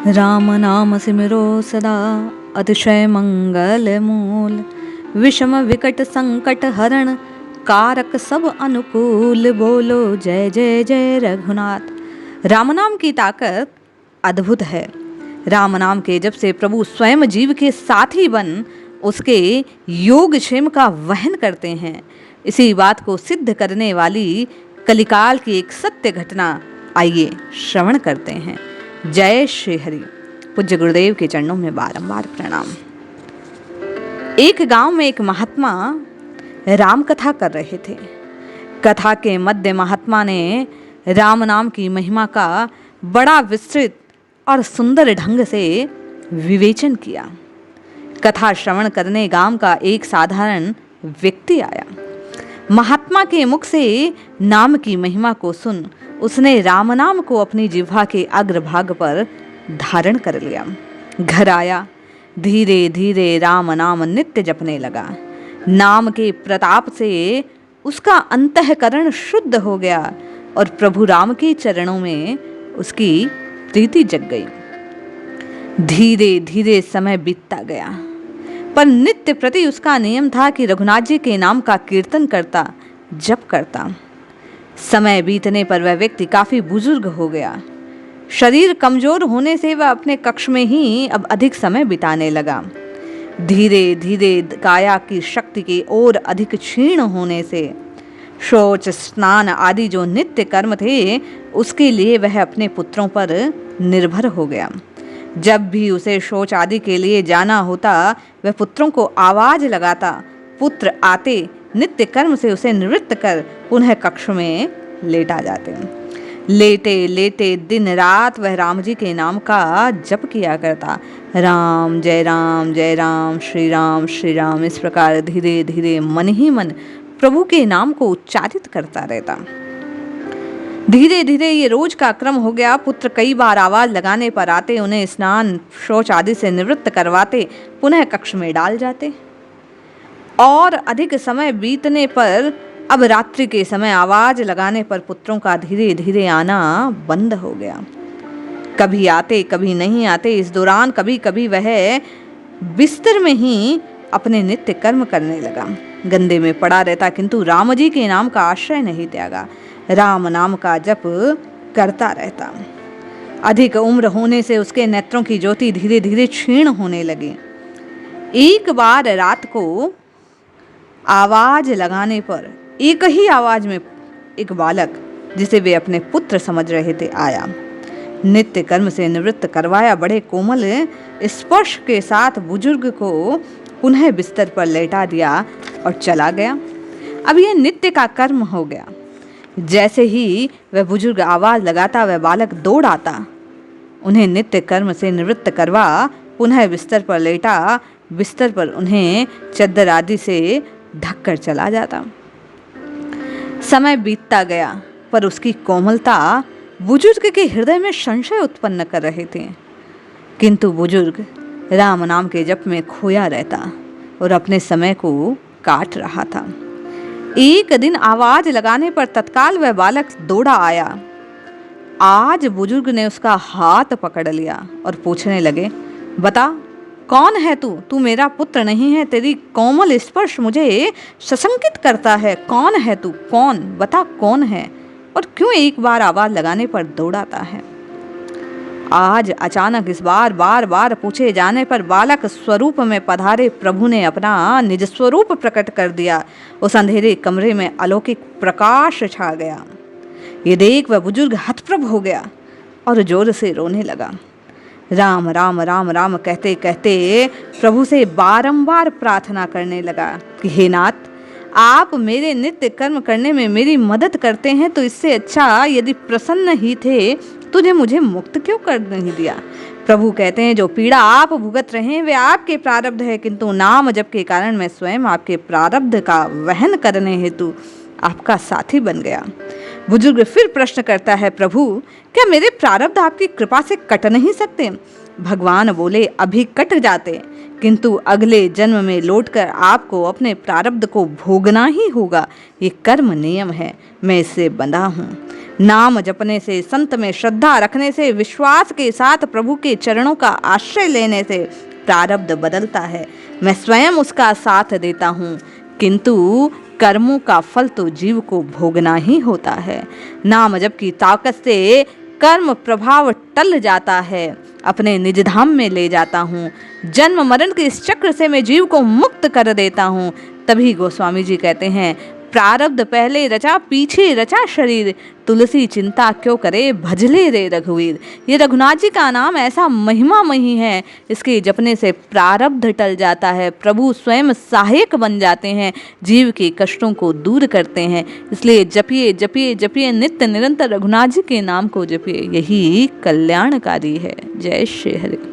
राम नाम सिमरो सदा अतिशय मंगल मूल। विषम विकट संकट हरण कारक सब अनुकूल। बोलो जय जय जय रघुनाथ। राम नाम की ताकत अद्भुत है। राम नाम के जप से प्रभु स्वयं जीव के साथी बन उसके योग क्षेम का वहन करते हैं। इसी बात को सिद्ध करने वाली कलिकाल की एक सत्य घटना आइए श्रवण करते हैं। जय श्री हरि। पूज्य गुरुदेव के चरणों में बारंबार प्रणाम। एक गांव में एक महात्मा राम कथा कर रहे थे। कथा के मध्य महात्मा ने राम नाम की महिमा का बड़ा विस्तृत और सुंदर ढंग से विवेचन किया। कथा श्रवण करने गांव का एक साधारण व्यक्ति आया। महात्मा के मुख से नाम की महिमा को सुन उसने राम नाम को अपनी जिह्वा के अग्रभाग पर धारण कर लिया। घर आया, धीरे धीरे राम नाम नित्य जपने लगा। नाम के प्रताप से उसका अंतःकरण शुद्ध हो गया और प्रभु राम के चरणों में उसकी प्रीति जग गई। धीरे धीरे समय बीतता गया, पर नित्य प्रति उसका नियम था कि रघुनाथ जी के नाम का कीर्तन करता, जप करता। समय बीतने पर वह व्यक्ति काफी बुजुर्ग हो गया। शरीर कमजोर होने से वह अपने कक्ष में ही अब अधिक समय बिताने लगा। धीरे धीरे काया की शक्ति की ओर अधिक क्षीण होने से शौच, स्नान आदि जो नित्य कर्म थे उसके लिए वह अपने पुत्रों पर निर्भर हो गया। जब भी उसे शौच आदि के लिए जाना होता वह पुत्रों को आवाज लगाता। पुत्र आते नित्य कर्म से उसे निवृत्त कर पुनः कक्ष में लेटा जाते। लेटे लेटे दिन रात वह राम जी के नाम का जप किया करता। राम जय राम जय राम, श्री राम श्री राम। इस प्रकार धीरे धीरे मन ही मन प्रभु के नाम को उच्चारित करता रहता। धीरे धीरे ये रोज का क्रम हो गया। पुत्र कई बार आवाज लगाने पर आते, उन्हें स्नान शौच आदि से निवृत्त करवाते, पुनः कक्ष में डाल जाते। और अधिक समय बीतने पर अब रात्रि के समय आवाज लगाने पर पुत्रों का धीरे धीरे आना बंद हो गया। कभी आते कभी नहीं आते। इस दौरान कभी कभी वह बिस्तर में ही अपने नित्य कर्म करने लगा। गंदे में पड़ा रहता, किंतु राम जी के नाम का आश्रय नहीं त्यागा। राम नाम का जप करता रहता। अधिक उम्र होने से उसके नेत्रों की ज्योति धीरे धीरे क्षीण होने लगी। एक बार रात को आवाज लगाने पर एक ही आवाज में एक बालक, जिसे वे अपने पुत्र समझ रहे थे, आया। नित्य कर्म से निवृत्त करवाया। बड़े कोमल स्पर्श के साथ बुजुर्ग को पुनः बिस्तर पर लेटा दिया और चला गया। अब यह नित्य का कर्म हो गया। जैसे ही वह बुजुर्ग आवाज लगाता वह बालक दौड़ आता, उन्हें नित्य कर्म से निवृत्त करवा पुनः बिस्तर पर लेटा। बिस्तर पर उन्हें चद्दर आदि से ढककर चला जाता। समय बीतता गया, पर उसकी कोमलता बुजुर्ग के हृदय में संशय उत्पन्न कर रहे थे। किंतु बुजुर्ग राम नाम के जप में खोया रहता और अपने समय को काट रहा था। एक दिन आवाज लगाने पर तत्काल वह बालक दौड़ा आया। आज बुजुर्ग ने उसका हाथ पकड़ लिया और पूछने लगे, बता कौन है तू? तू मेरा पुत्र नहीं है। तेरी कोमल स्पर्श मुझे सशंकित करता है। कौन है तू? कौन? बता कौन है और क्यों एक बार आवाज लगाने पर दौड़ाता है? आज अचानक इस बार बार बार पूछे जाने पर बालक स्वरूप में पधारे प्रभु ने अपना निज स्वरूप प्रकट कर दिया। उस अंधेरे कमरे में अलौकिक प्रकाश छा गया। ये देख वह बुजुर्ग हतप्रभ हो गया और जोर से रोने लगा। राम राम राम राम कहते कहते प्रभु से बारंबार प्रार्थना करने लगा कि हे नाथ, आप मेरे नित्य कर्म करने में मेरी मदद करते हैं तो इससे अच्छा यदि प्रसन्न ही थे तुझे मुझे मुक्त क्यों कर नहीं दिया। प्रभु कहते हैं जो पीड़ा आप भुगत रहे हैं वे आपके प्रारब्ध है, किंतु नाम जप के कारण मैं स्वयं आपके प्रारब्ध का वहन करने हेतु आपका साथी बन गया। बुजुर्ग फिर प्रश्न करता है, प्रभु क्या मेरे प्रारब्ध आपकी कृपा से कट नहीं सकते? भगवान बोले, अभी कट जाते, किंतु अगले जन्म में लौटकर आपको अपने प्रारब्ध को भोगना ही होगा। ये कर्म नियम है, मैं इससे बंधा हूँ। नाम जपने से, संत में श्रद्धा रखने से, विश्वास के साथ प्रभु के चरणों का आश्रय लेने से प्रारब्ध बदलता है। मैं स्वयं उसका साथ देता हूँ, किंतु कर्मों का फल तो जीव को भोगना ही होता है। नाम जप की ताकत से कर्म प्रभाव टल जाता है, अपने निज धाम में ले जाता हूँ। जन्म मरण के इस चक्र से मैं जीव को मुक्त कर देता हूँ। तभी गोस्वामी जी कहते हैं, प्रारब्ध पहले रचा पीछे रचा शरीर, तुलसी चिंता क्यों करे भजले रे रघुवीर। ये रघुनाथ जी का नाम ऐसा महिमामयी है, इसके जपने से प्रारब्ध टल जाता है, प्रभु स्वयं सहायक बन जाते हैं, जीव के कष्टों को दूर करते हैं। इसलिए जपिए जपिए जपिए, नित्य निरंतर रघुनाथ जी के नाम को जपिए, यही कल्याणकारी है। जय श्री हरि।